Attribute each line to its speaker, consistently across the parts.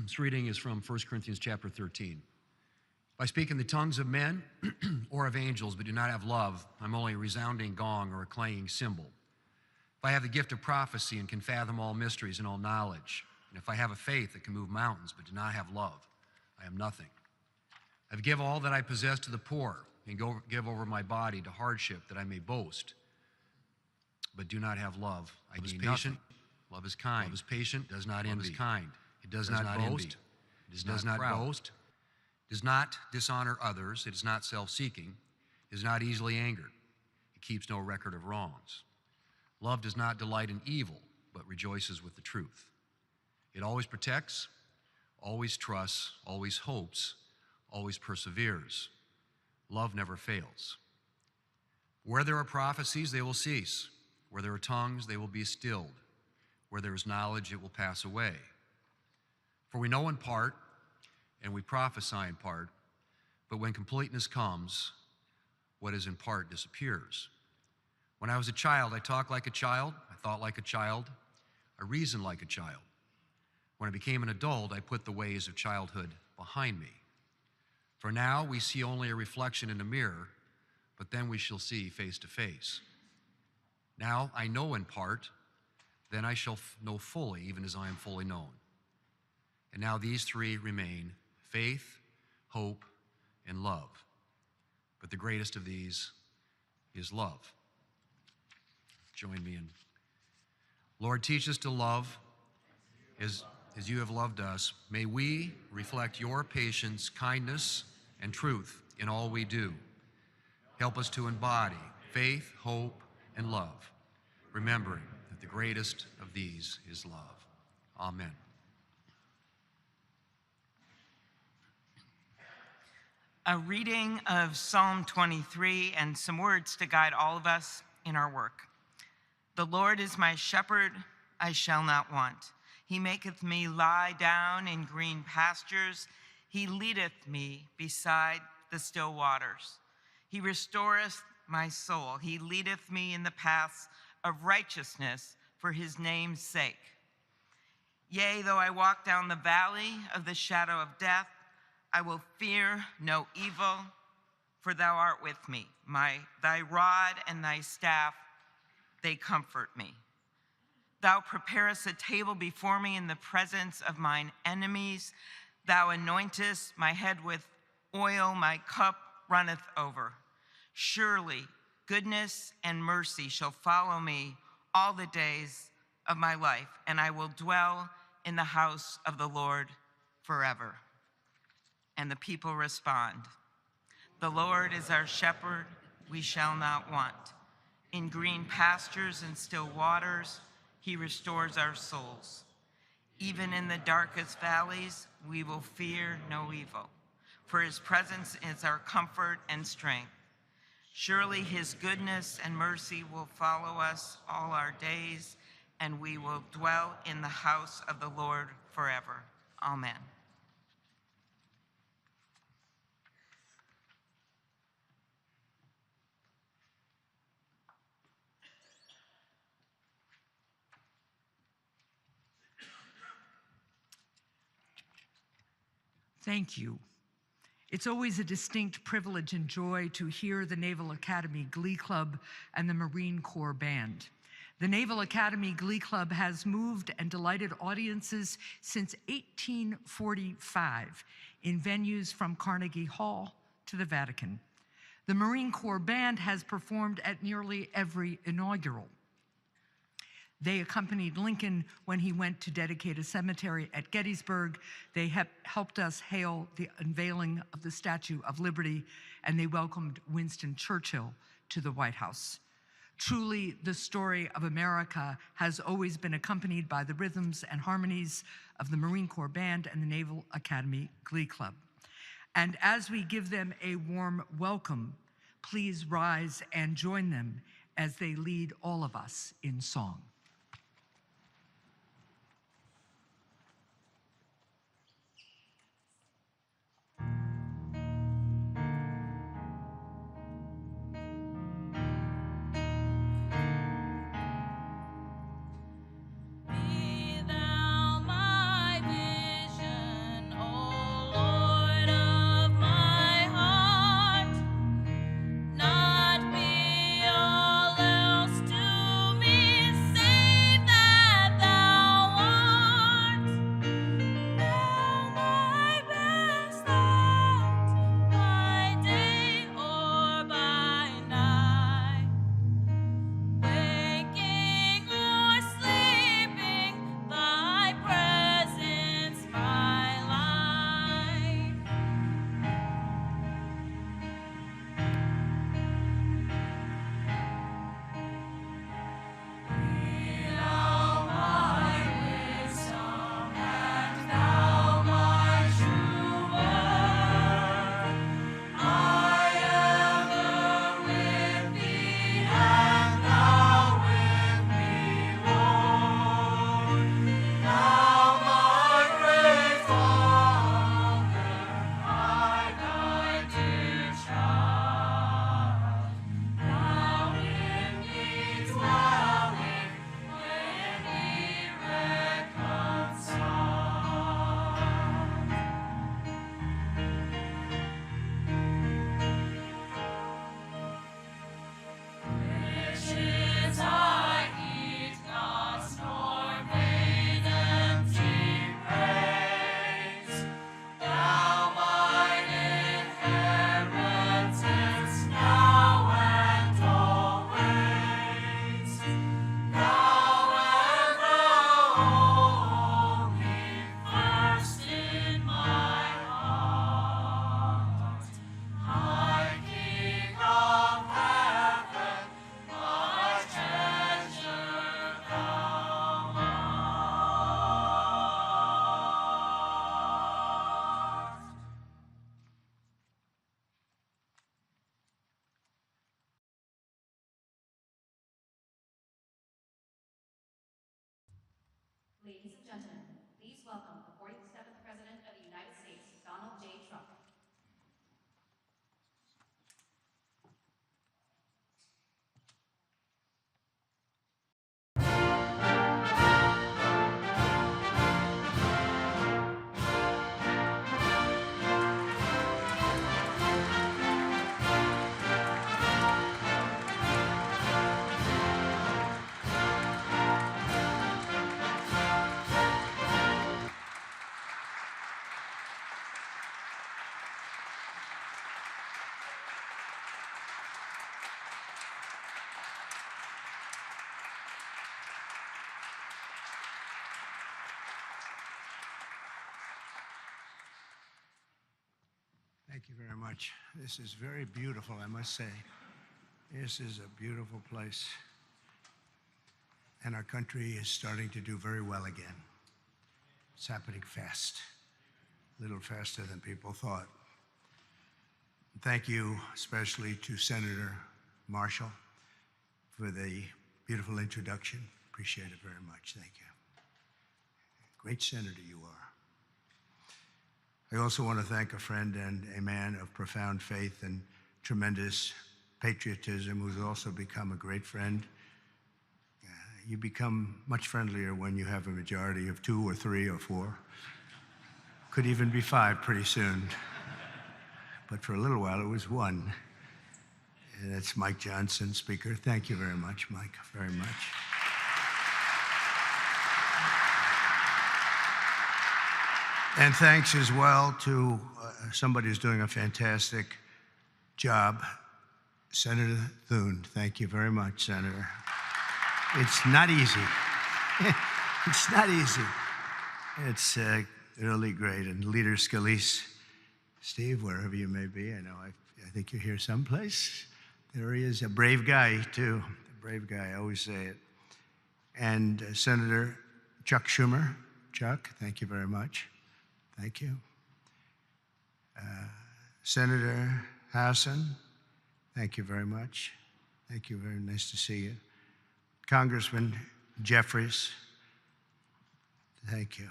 Speaker 1: This reading is from 1 Corinthians chapter 13. If I speak in the tongues of men or of angels, but do not have love, I'm only a resounding gong or a clanging cymbal. If I have the gift of prophecy and can fathom all mysteries and all knowledge, and if I have a faith that can move mountains, but do not have love, I am nothing. I give all that I possess to the poor and give over my body to hardship that I may boast, but do not have love, I gain nothing. Love is kind. Love is patient. Does not envy. Love is kind. It does not boast. It does not boast. Does not dishonor others. It is not self-seeking. It is not easily angered. It keeps no record of wrongs. Love does not delight in evil, but rejoices with the truth. It always protects, always trusts, always hopes, always perseveres. Love never fails. Where there are prophecies, they will cease. Where there are tongues, they will be stilled. Where there is knowledge, it will pass away. For we know in part, and we prophesy in part, but when completeness comes, what is in part disappears. When I was a child, I talked like a child, I thought like a child, I reasoned like a child. When I became an adult, I put the ways of childhood behind me. For now, we see only a reflection in a mirror, but then we shall see face to face. Now I know in part, then I shall know fully, even as I am fully known. And now these three remain: faith, hope, and love. But the greatest of these is love. Join me in. Lord, teach us to love as you have loved us. May we reflect your patience, kindness, and truth in all we do. Help us to embody faith, hope, and love, remembering that the greatest of these is love. Amen.
Speaker 2: A reading of Psalm 23 and some words to guide all of us in our work. The Lord is my shepherd, I shall not want. He maketh me lie down in green pastures. He leadeth me beside the still waters. He restoreth my soul. He leadeth me in the paths of righteousness for his name's sake. Yea, though I walk down the valley of the shadow of death, I will fear no evil, for thou art with me. Thy rod and thy staff, they comfort me. Thou preparest a table before me in the presence of mine enemies. Thou anointest my head with oil, my cup runneth over. Surely goodness and mercy shall follow me all the days of my life, and I will dwell in the house of the Lord forever. And the people respond, the Lord is our shepherd, we shall not want. In green pastures and still waters, he restores our souls. Even in the darkest valleys, we will fear no evil, for his presence is our comfort and strength. Surely his goodness and mercy will follow us all our days, and we will dwell in the house of the Lord forever. Amen.
Speaker 3: Thank you. It's always a distinct privilege and joy to hear the Naval Academy Glee Club and the Marine Corps Band. The Naval Academy Glee Club has moved and delighted audiences since 1845 in venues from Carnegie Hall to the Vatican. The Marine Corps Band has performed at nearly every inaugural. They accompanied Lincoln when he went to dedicate a cemetery at Gettysburg. They helped us hail the unveiling of the Statue of Liberty, and they welcomed Winston Churchill to the White House. Truly, the story of America has always been accompanied by the rhythms and harmonies of the Marine Corps Band and the Naval Academy Glee Club. And as we give them a warm welcome, please rise and join them as they lead all of us in song.
Speaker 4: Be thou my vision. Ladies and gentlemen, please welcome the 47th President of the United States, Donald J. Trump.
Speaker 5: Thank you very much. This is very beautiful, I must say. This is a beautiful place. And our country is starting to do very well again. It's happening fast, a little faster than people thought. Thank you especially to Senator Marshall for the beautiful introduction. Appreciate it very much. Thank you. Great senator you are. I also want to thank a friend and a man of profound faith and tremendous patriotism who's also become a great friend. You become much friendlier when you have a majority of 2 or 3 or 4. Could even be 5 pretty soon. But for a little while it was 1. And that's Mike Johnson, Speaker. Thank you very much, Mike, very much. And thanks as well to somebody who's doing a fantastic job, Senator Thune. Thank you very much, Senator. It's not easy. It's not easy. It's really great. And Leader Scalise, Steve, wherever you may be, I know I think you're here someplace. There he is, a brave guy, too. A brave guy, I always say it. And Senator Chuck Schumer. Chuck, thank you very much. Thank you. Senator Hassan, thank you very much. Thank you, very nice to see you. Congressman Jeffries, thank you.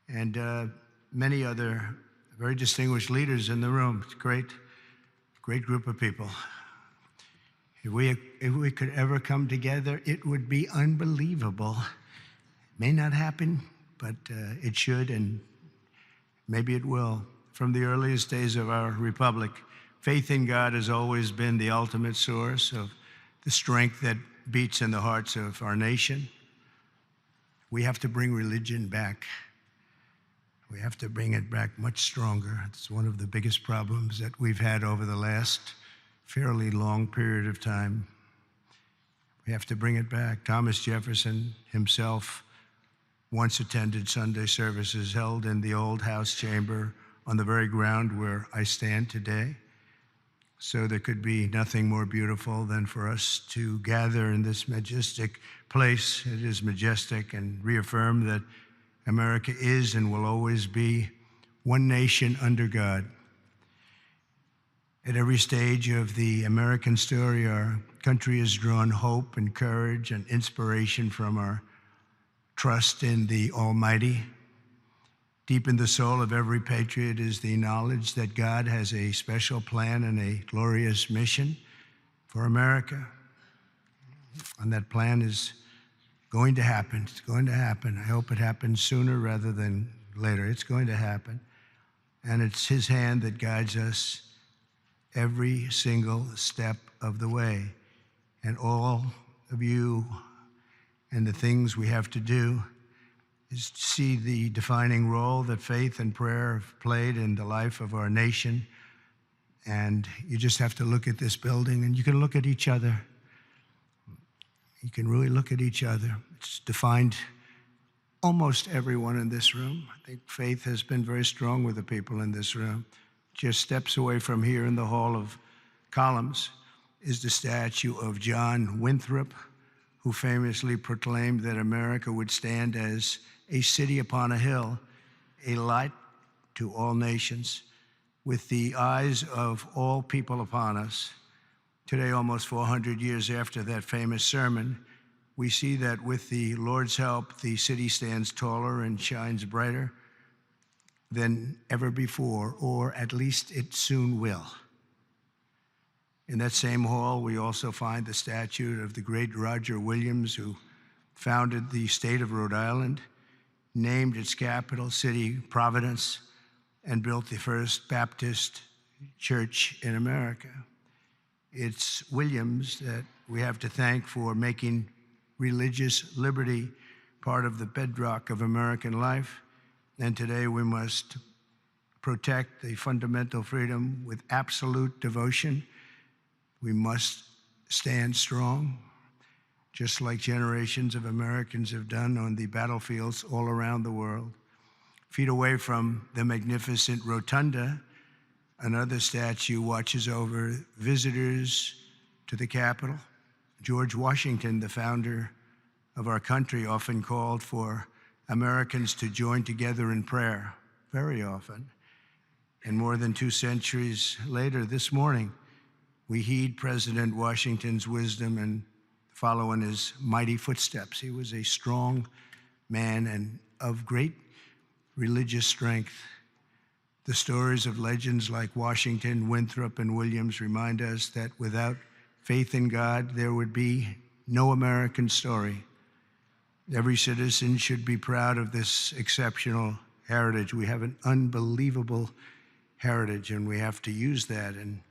Speaker 5: And many other very distinguished leaders in the room. It's a great group of people. If we could ever come together, it would be unbelievable. It may not happen, but it should, and maybe it will. From the earliest days of our republic, faith in God has always been the ultimate source of the strength that beats in the hearts of our nation. We have to bring religion back. We have to bring it back much stronger. It's one of the biggest problems that we've had over the last fairly long period of time. We have to bring it back. Thomas Jefferson himself once attended Sunday services held in the old House chamber on the very ground where I stand today. So there could be nothing more beautiful than for us to gather in this majestic place. It is majestic, and reaffirm that America is and will always be one nation under God. At every stage of the American story, our country has drawn hope and courage and inspiration from our trust in the Almighty. Deep in the soul of every patriot is the knowledge that God has a special plan and a glorious mission for America. And that plan is going to happen. It's going to happen. I hope it happens sooner rather than later. It's going to happen. And it's His hand that guides us every single step of the way. And all of you and the things we have to do is to see the defining role that faith and prayer have played in the life of our nation. And you just have to look at this building, and you can look at each other. You can really look at each other. It's defined almost everyone in this room. I think faith has been very strong with the people in this room. Just steps away from here in the Hall of Columns is the statue of John Winthrop, who famously proclaimed that America would stand as a city upon a hill, a light to all nations, with the eyes of all people upon us. Today, almost 400 years after that famous sermon, we see that with the Lord's help, the city stands taller and shines brighter than ever before, or at least it soon will. In that same hall, we also find the statue of the great Roger Williams, who founded the state of Rhode Island, named its capital city Providence, and built the first Baptist church in America. It's Williams that we have to thank for making religious liberty part of the bedrock of American life. And today we must protect the fundamental freedom with absolute devotion. We must stand strong, just like generations of Americans have done on the battlefields all around the world. Feet away from the magnificent rotunda, another statue watches over visitors to the Capitol. George Washington, the founder of our country, often called for Americans to join together in prayer, very often. And more than 2 centuries later, this morning, we heed President Washington's wisdom and follow in his mighty footsteps. He was a strong man and of great religious strength. The stories of legends like Washington, Winthrop, and Williams remind us that without faith in God, there would be no American story. Every citizen should be proud of this exceptional heritage. We have an unbelievable heritage, and we have to use that and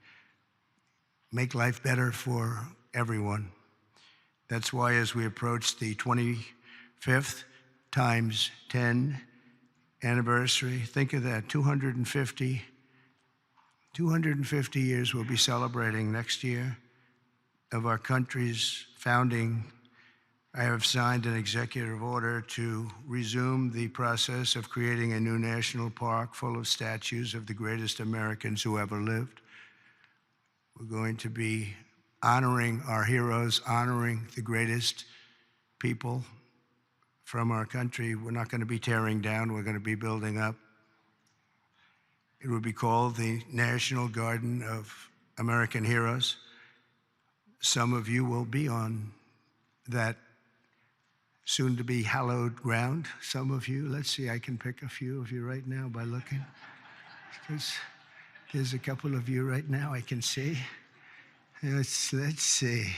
Speaker 5: make life better for everyone. That's why as we approach the 25th times 10 anniversary, think of that, 250 years we'll be celebrating next year of our country's founding. I have signed an executive order to resume the process of creating a new national park full of statues of the greatest Americans who ever lived. We're going to be honoring our heroes, honoring the greatest people from our country. We're not going to be tearing down, we're going to be building up. It will be called the National Garden of American Heroes. Some of you will be on that soon-to-be hallowed ground. Some of you, let's see, I can pick a few of you right now by looking. There's a couple of you right now I can see. Let's see.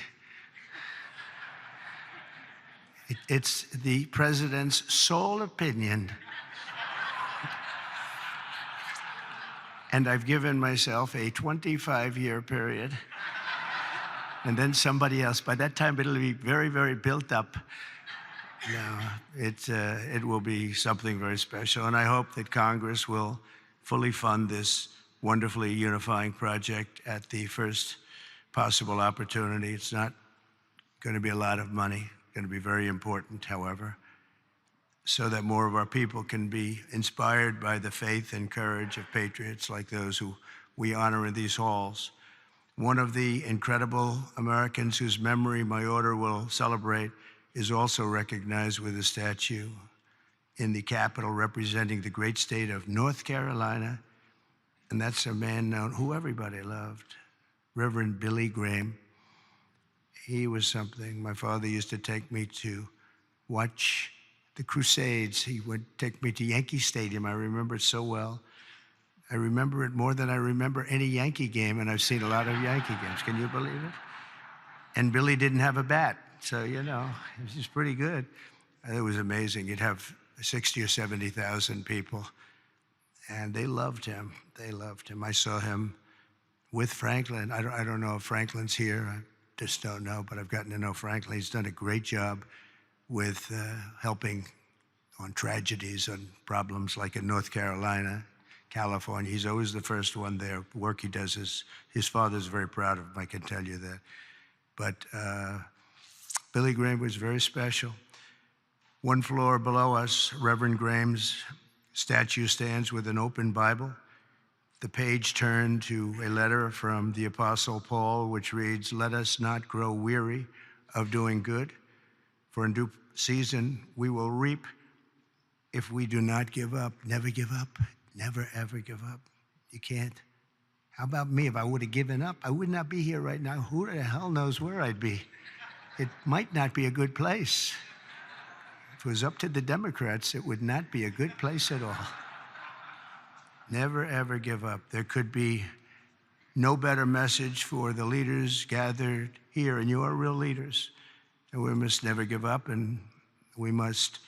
Speaker 5: It's the president's sole opinion. And I've given myself a 25-year period. And then somebody else. By that time, it'll be very, very built up. No, it will be something very special. And I hope that Congress will fully fund this wonderfully unifying project at the first possible opportunity. It's not going to be a lot of money. It's going to be very important, however, so that more of our people can be inspired by the faith and courage of patriots like those who we honor in these halls. One of the incredible Americans whose memory my order will celebrate is also recognized with a statue in the Capitol representing the great state of North Carolina, and that's a man known who everybody loved, Reverend Billy Graham. He was something. My father used to take me to watch the Crusades. He would take me to Yankee Stadium. I remember it so well. I remember it more than I remember any Yankee game, and I've seen a lot of Yankee games. Can you believe it? And Billy didn't have a bat, so, you know, it was just pretty good. It was amazing. You'd have 60 or 70,000 people, and they loved him. They loved him. I saw him with Franklin. I don't know if Franklin's here. I just don't know, but I've gotten to know Franklin. He's done a great job with helping on tragedies, on problems like in North Carolina, California. He's always the first one there. The work he does is, his father's very proud of him, I can tell you that. But Billy Graham was very special. One floor below us, Reverend Graham's statue stands with an open Bible. The page turned to a letter from the Apostle Paul, which reads, "Let us not grow weary of doing good, for in due season we will reap if we do not give up." Never give up. Never, ever give up. You can't. How about me? If I would have given up, I would not be here right now. Who the hell knows where I'd be? it might not be a good place. If it was up to the Democrats, it would not be a good place at all. Never, ever give up. There could be no better message for the leaders gathered here, and you are real leaders. And we must never give up, and we must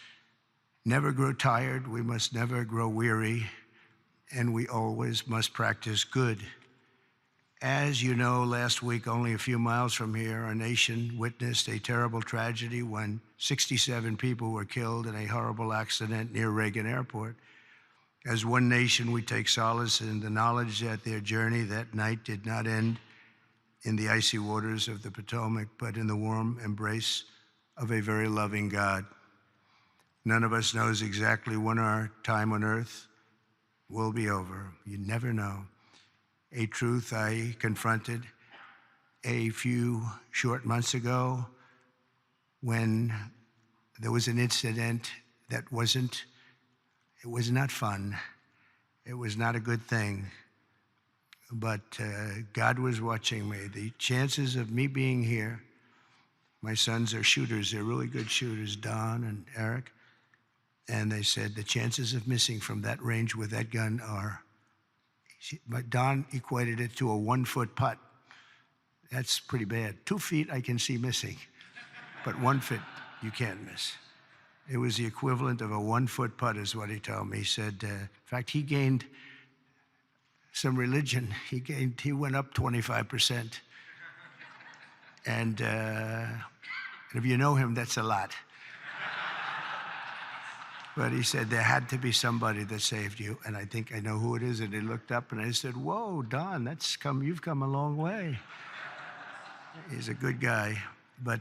Speaker 5: never grow tired. We must never grow weary, and we always must practice good. As you know, last week, only a few miles from here, our nation witnessed a terrible tragedy when 67 people were killed in a horrible accident near Reagan Airport. As one nation, we take solace in the knowledge that their journey that night did not end in the icy waters of the Potomac, but in the warm embrace of a very loving God. None of us knows exactly when our time on earth will be over. You never know. A truth I confronted a few short months ago when there was an incident that it was not fun. It was not a good thing. But God was watching me. The chances of me being here, my sons are shooters. They're really good shooters, Don and Eric. And they said the chances of missing from that range with that gun are, but Don equated it to a 1-foot putt. That's pretty bad. 2 feet I can see missing, but 1 foot you can't miss. It was the equivalent of a 1-foot putt is what he told me. He said, in fact, he gained some religion. He went up 25%. And if you know him, that's a lot. But he said there had to be somebody that saved you, and I think I know who it is. And he looked up, and I said, "Whoa, Don, you've come a long way." He's a good guy, but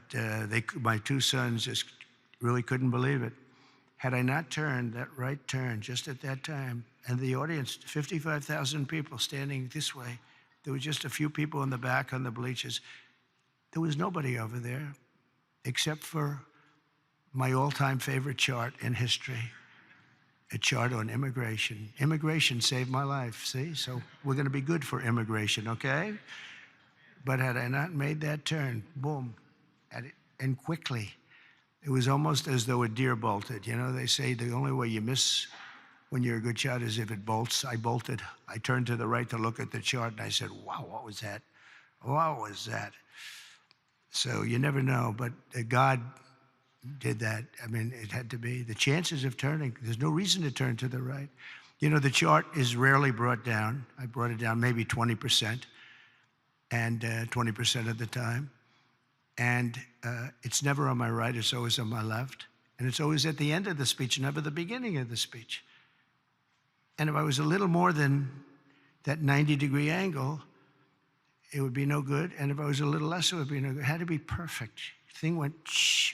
Speaker 5: my 2 sons just really couldn't believe it. Had I not turned that right turn just at that time, and the audience, 55,000 people standing this way, there were just a few people in the back on the bleachers. There was nobody over there except for my all-time favorite chart in history, a chart on immigration. Immigration saved my life, see? So we're going to be good for immigration, okay? But had I not made that turn, boom, and quickly, it was almost as though a deer bolted. You know, they say the only way you miss when you're a good shot is if it bolts. I bolted. I turned to the right to look at the chart, and I said, wow, what was that? What was that? So you never know, but God did that. I mean, it had to be. The chances of turning, there's no reason to turn to the right. You know, the chart is rarely brought down. I brought it down maybe 20%, and 20% of the time. And it's never on my right, it's always on my left. And it's always at the end of the speech, never the beginning of the speech. And if I was a little more than that 90-degree angle, it would be no good. And if I was a little less, it would be no good. It had to be perfect. Thing went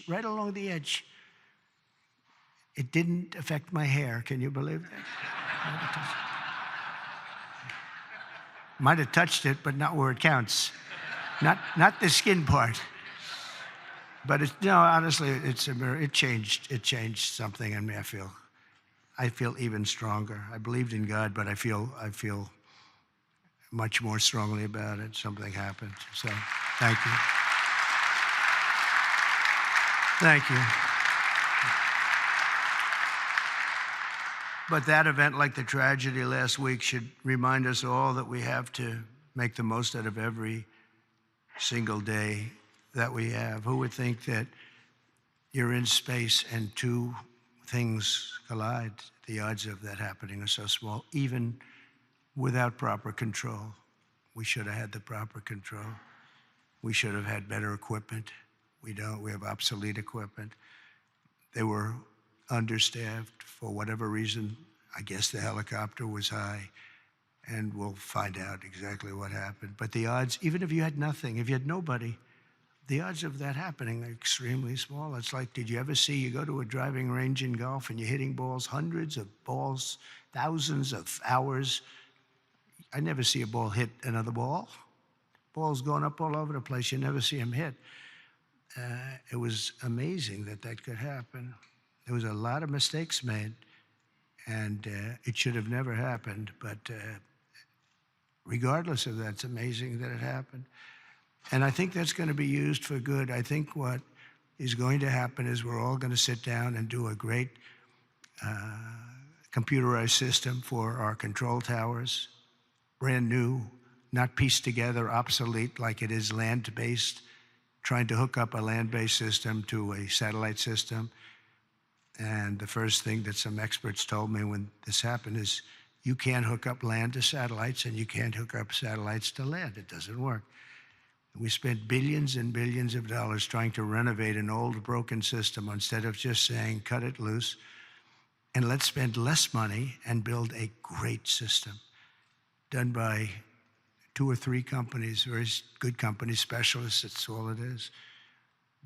Speaker 5: right along the edge. It didn't affect my hair. Can you believe that? Might have touched it, but not where it counts. Not the skin part. But honestly, it's a mirror. It changed something in me. I feel even stronger. I believed in God, but I feel much more strongly about it. Something happened. So, thank you. Thank you. But that event, like the tragedy last week, should remind us all that we have to make the most out of every single day that we have. Who would think that you're in space and 2 things collide? The odds of that happening are so small, even without proper control. We should have had the proper control. We should have had better equipment. We don't. We have obsolete equipment. They were understaffed for whatever reason. I guess the helicopter was high, and we'll find out exactly what happened. But the odds, even if you had nothing, if you had nobody, the odds of that happening are extremely small. It's like, did you ever see, you go to a driving range in golf and you're hitting balls, hundreds of balls, thousands of hours. I never see a ball hit another ball. Balls going up all over the place. You never see them hit. It was amazing that could happen. There was a lot of mistakes made, and it should have never happened. But regardless of that, it's amazing that it happened. And I think that's going to be used for good. I think what is going to happen is we're all going to sit down and do a great computerized system for our control towers, brand new, not pieced together, obsolete like it is land-based, trying to hook up a land-based system to a satellite system. And the first thing that some experts told me when this happened is, you can't hook up land to satellites and you can't hook up satellites to land. It doesn't work. We spent billions and billions of dollars trying to renovate an old broken system instead of just saying, cut it loose, and let's spend less money and build a great system done by 2 or 3 companies, very good companies, specialists, that's all it is.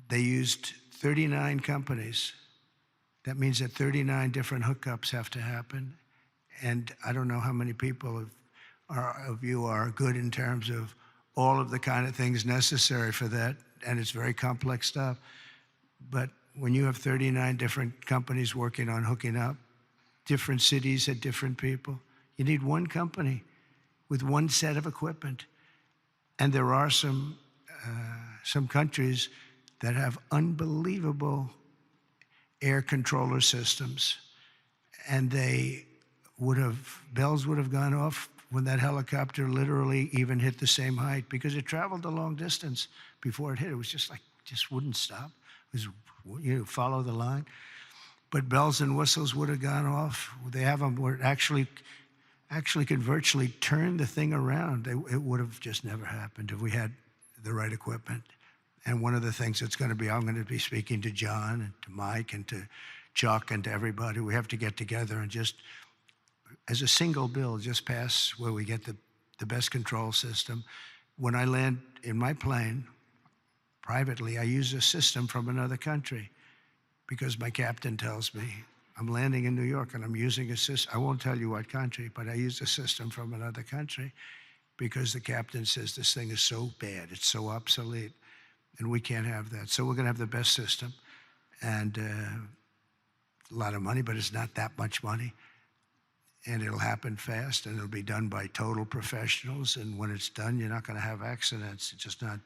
Speaker 5: They used 39 companies. That means that 39 different hookups have to happen. And I don't know how many people of you are good in terms of all of the kind of things necessary for that, and it's very complex stuff. But when you have 39 different companies working on hooking up, different cities had different people, you need one company with one set of equipment. And there are some countries that have unbelievable air controller systems, and bells would have gone off when that helicopter literally even hit the same height, because it traveled a long distance before it hit. It was just wouldn't stop. It was, follow the line. But bells and whistles would have gone off. They have them where it actually could virtually turn the thing around. It would have just never happened if we had the right equipment. And one of the things that's going to be, I'm going to be speaking to John and to Mike and to Chuck and to everybody. We have to get together and just, as a single bill, just pass where we get the best control system. When I land in my plane, privately, I use a system from another country because my captain tells me, I'm landing in New York and I'm using a system. I won't tell you what country, but I use a system from another country because the captain says this thing is so bad, it's so obsolete, and we can't have that. So we're going to have the best system, and a lot of money, but it's not that much money. And it'll happen fast, and it'll be done by total professionals. And when it's done, you're not going to have accidents. It's just not,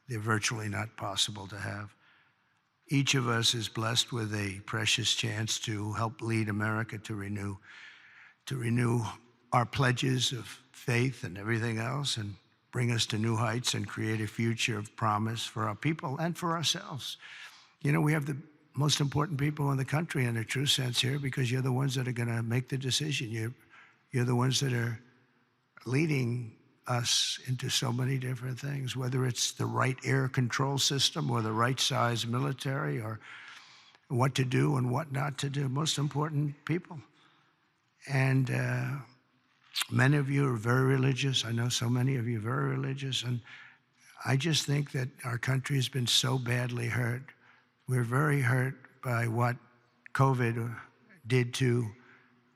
Speaker 5: they're virtually not possible to have. Each of us is blessed with a precious chance to help lead America to renew our pledges of faith and everything else, and bring us to new heights and create a future of promise for our people and for ourselves. We have the most important people in the country in a true sense here, because you're the ones that are going to make the decision. You're the ones that are leading us into so many different things, whether it's the right air control system or the right size military, or what to do and what not to do. Most important people. And many of you are very religious. I know so many of you are very religious. And I just think that our country has been so badly hurt. We're very hurt by what COVID did to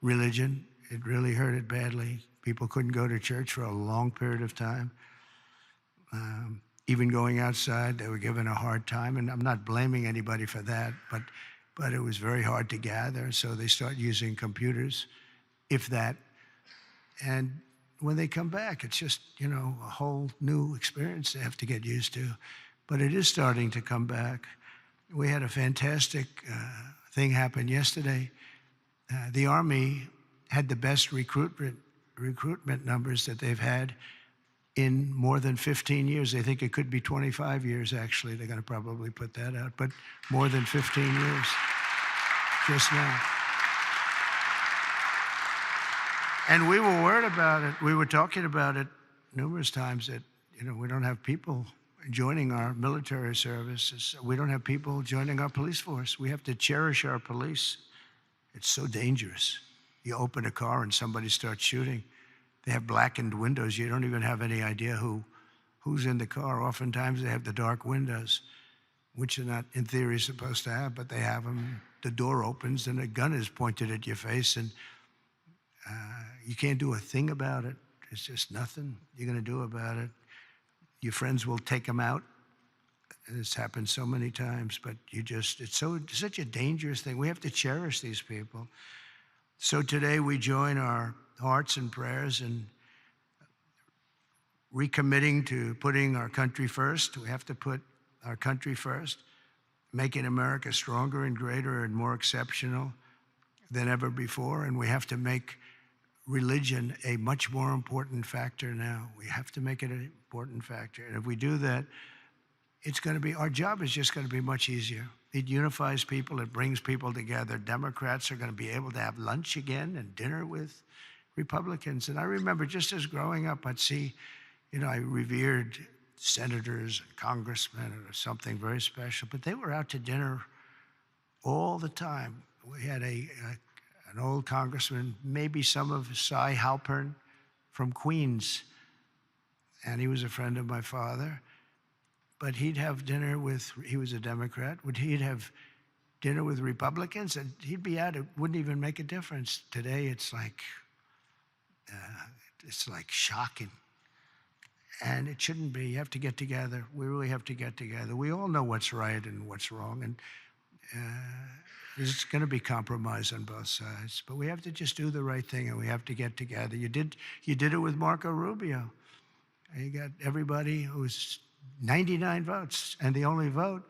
Speaker 5: religion. It really hurt it badly. People couldn't go to church for a long period of time. Even going outside, they were given a hard time. And I'm not blaming anybody for that, but it was very hard to gather. So they start using computers, if that. And when they come back, it's just, a whole new experience they have to get used to. But it is starting to come back. We had a fantastic thing happen yesterday. The Army had the best recruitment numbers that they've had in more than 15 years. They think it could be 25 years, actually. They're going to probably put that out, but more than 15 years just now. And we were worried about it. We were talking about it numerous times that, we don't have people joining our military services. We don't have people joining our police force. We have to cherish our police. It's so dangerous. You open a car and somebody starts shooting. They have blackened windows. You don't even have any idea who's in the car. Oftentimes they have the dark windows, which are not, in theory, supposed to have, but they have them. The door opens and a gun is pointed at your face, and you can't do a thing about it. It's just nothing you're going to do about it. Your friends will take them out. It's happened so many times, but it's such a dangerous thing. We have to cherish these people. So today we join our hearts and prayers and recommitting to putting our country first. We have to put our country first, making America stronger and greater and more exceptional than ever before. And we have to make religion a much more important factor now. We have to make it an important factor. And if we do that, it's going to be, our job is just going to be much easier. It unifies people, it brings people together. Democrats are going to be able to have lunch again and dinner with Republicans. And I remember just as growing up, I'd see, I revered senators and congressmen or something very special, but they were out to dinner all the time. We had an old congressman, maybe some of Cy Halpern from Queens, and he was a friend of my father. But he'd have dinner with, he was a Democrat, he'd have dinner with Republicans, and he'd be out, it wouldn't even make a difference. Today, it's like shocking. And it shouldn't be. You have to get together. We really have to get together. We all know what's right and what's wrong, and there's going to be compromise on both sides. But we have to just do the right thing, and we have to get together. You did it with Marco Rubio. You got everybody who was 99 votes, and the only vote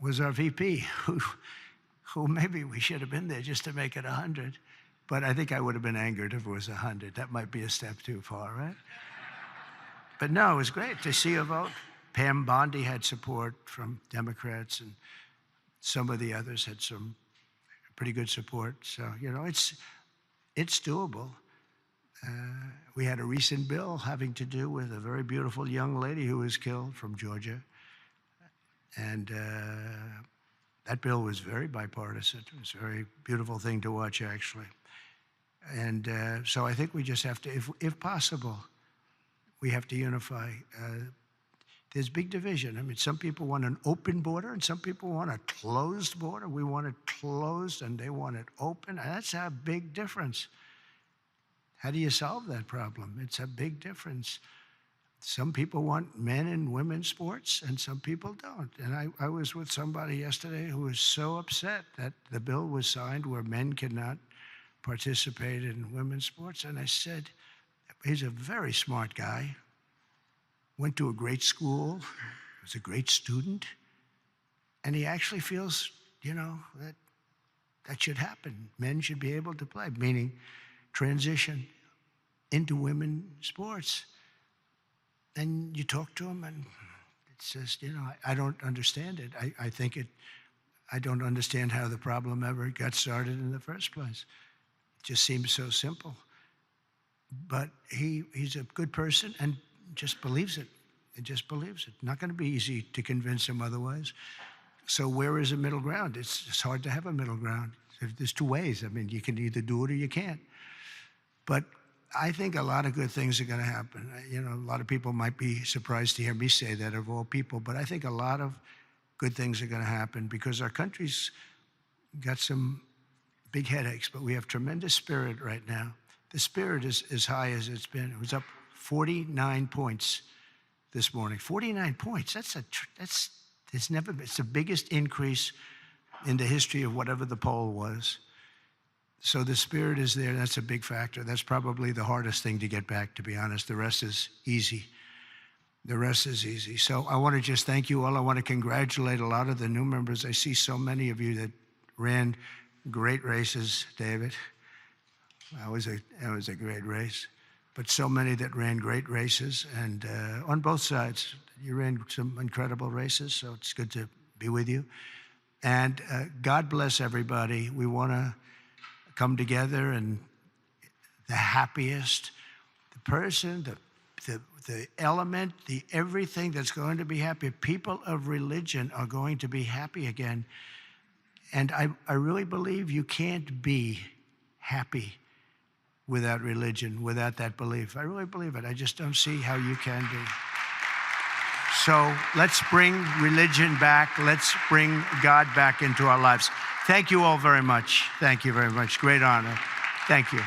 Speaker 5: was our VP, who maybe we should have been there just to make it 100. But I think I would have been angered if it was 100. That might be a step too far, right? But no, it was great to see a vote. Pam Bondi had support from Democrats, and some of the others had some pretty good support. So, it's doable. We had a recent bill having to do with a very beautiful young lady who was killed from Georgia. And that bill was very bipartisan. It was a very beautiful thing to watch, actually. And so I think we just have to, if possible, we have to unify. There's big division. I mean, some people want an open border and some people want a closed border. We want it closed and they want it open. That's a big difference. How do you solve that problem? It's a big difference. Some people want men and women's sports, and some people don't. And I was with somebody yesterday who was so upset that the bill was signed where men cannot participate in women's sports. And I said, he's a very smart guy, went to a great school, was a great student, and he actually feels, that should happen. Men should be able to play, meaning transition into women's sports. And you talk to him and it says, I don't understand it. I don't understand how the problem ever got started in the first place. It just seems so simple. But he's a good person and just believes it. He just believes it. Not going to be easy to convince him otherwise. So where is a middle ground? It's hard to have a middle ground. There's two ways. I mean, you can either do it or you can't. But I think a lot of good things are going to happen. A lot of people might be surprised to hear me say that, of all people, but I think a lot of good things are going to happen because our country's got some big headaches, but we have tremendous spirit right now. The spirit is as high as it's been. It was up 49 points this morning. 49 points. It's the biggest increase in the history of whatever the poll was. So the spirit is there. That's a big factor. That's probably the hardest thing to get back, to be honest. The rest is easy. The rest is easy. So I want to just thank you all. I want to congratulate a lot of the new members. I see so many of you that ran great races, David. That was a great race. But so many that ran great races. And on both sides, you ran some incredible races. So it's good to be with you. And God bless everybody. We want to come together, and the happiest, the person, the element, the everything that's going to be happy. People of religion are going to be happy again. And I really believe you can't be happy without religion, without that belief. I really believe it. I just don't see how you can be. So let's bring religion back. Let's bring God back into our lives. Thank you all very much. Thank you very much. Great honor. Thank you.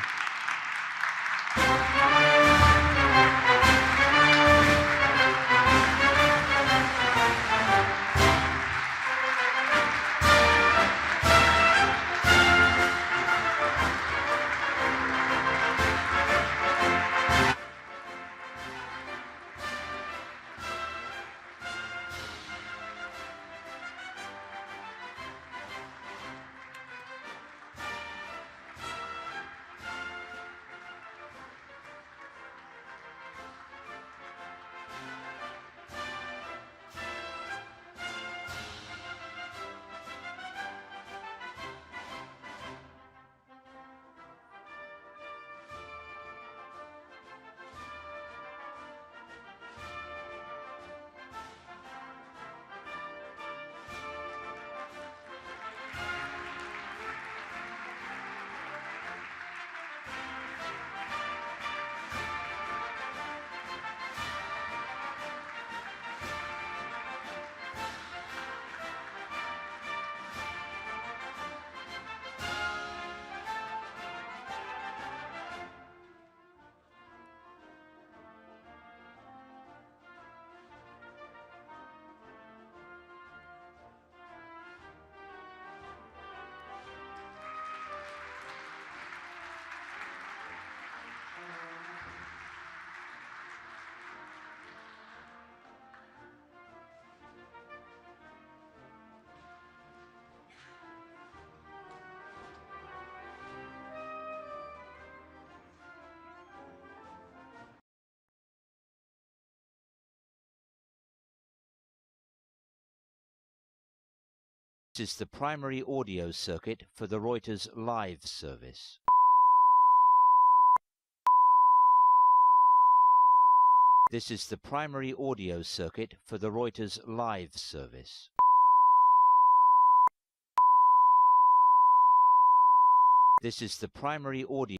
Speaker 6: This is the primary audio circuit for the Reuters live service. This is the primary audio circuit for the Reuters live service. This is the primary audio